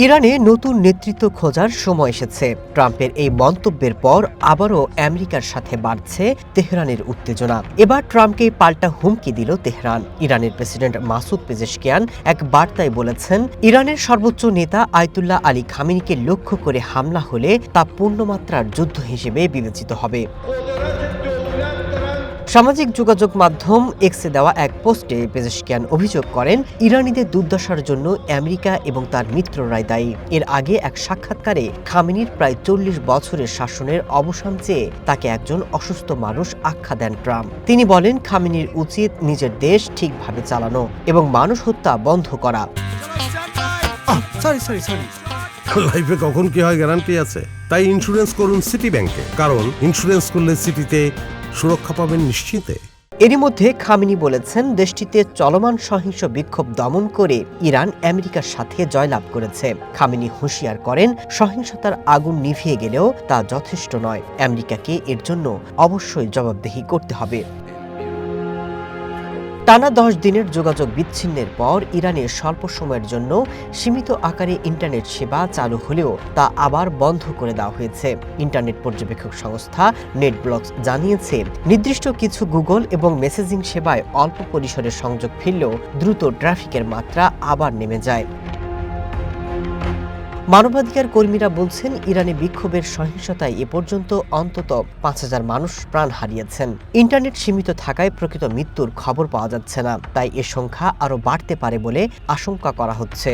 ইরানে নতুন নেতৃত্ব খোঁজার সময় এসেছে। ট্রাম্পের এই মন্তব্যের পর আবারও আমেরিকার সাথে বাড়ছে তেহরানের উত্তেজনা। এবার ট্রাম্পকে পাল্টা হুমকি দিল তেহরান। ইরানের প্রেসিডেন্ট মাসুদ পেজেশকিয়ান এক বার্তায় বলেছেন, ইরানের সর্বোচ্চ নেতা আয়াতুল্লাহ আলী খামেনিকে লক্ষ্য করে হামলা হলে তা পূর্ণমাত্রার যুদ্ধ হিসেবে বিবেচিত হবে। সামাজিক যোগাযোগ মাধ্যম এক্সে দেওয়া এক পোস্টে পেজেশকিয়ান অভিযোগ করেন, ইরানিদের দুর্দশার জন্য আমেরিকা এবং তার মিত্ররাই দায়ী। এর আগে এক সাক্ষাৎকারে খামেনির প্রায় ৪০ বছরের শাসনের অবসান চেয়ে তাকে একজন অসুস্থ মানুষ আখ্যা দেন ট্রাম্প। তিনি বলেন, খামেনির উচিত নিজের দেশ ঠিকভাবে চালানো এবং মানুষ হত্যা বন্ধ করা। লাইফে কখন কি হয় গ্যারান্টি আছে? তাই ইন্স্যুরেন্স করুন সিটি ব্যাংকে, কারণ ইন্স্যুরেন্স করলে সিটিতে সুরক্ষা পাবেন নিশ্চিন্তে। এরই মধ্যে খামেনি বলেছেন, দেশটিতে চলমান সহিংস বিক্ষোভ দমন করে ইরান আমেরিকার সাথে জয়লাভ করেছে। খামেনি হুঁশিয়ার করেন, সহিংসতার আগুন নিভিয়ে গেলেও তা যথেষ্ট নয়। আমেরিকাকে এর জন্য অবশ্যই জবাবদিহি করতে হবে। টানা 10 দিনের যোগাযোগ বিচ্ছিন্নের পর ইরানে স্বল্প সময়ের জন্য সীমিত আকারে ইন্টারনেট সেবা চালু হলেও তা আবার বন্ধ করে দেওয়া হয়েছে। ইন্টারনেট পর্যবেক্ষক সংস্থা নেটব্লকস জানিয়েছে, নির্দিষ্ট কিছু গুগল এবং মেসেজিং সেবায় অল্প পরিসরে সংযোগ ফিরলেও দ্রুত ট্রাফিকের মাত্রা আবার নেমে যায়। মানবাধিকার কর্মীরা বলছেন, ইরানে বিক্ষোভের সহিংসতায় এ পর্যন্ত অন্তত ৫,০০০ মানুষ প্রাণ হারিয়েছেন। ইন্টারনেট সীমিত থাকায় প্রকৃত মৃত্যুর খবর পাওয়া যাচ্ছে না, তাই এ সংখ্যা আরও বাড়তে পারে বলে আশঙ্কা করা হচ্ছে।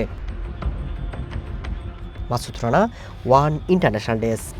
Masud Rana, one international desk.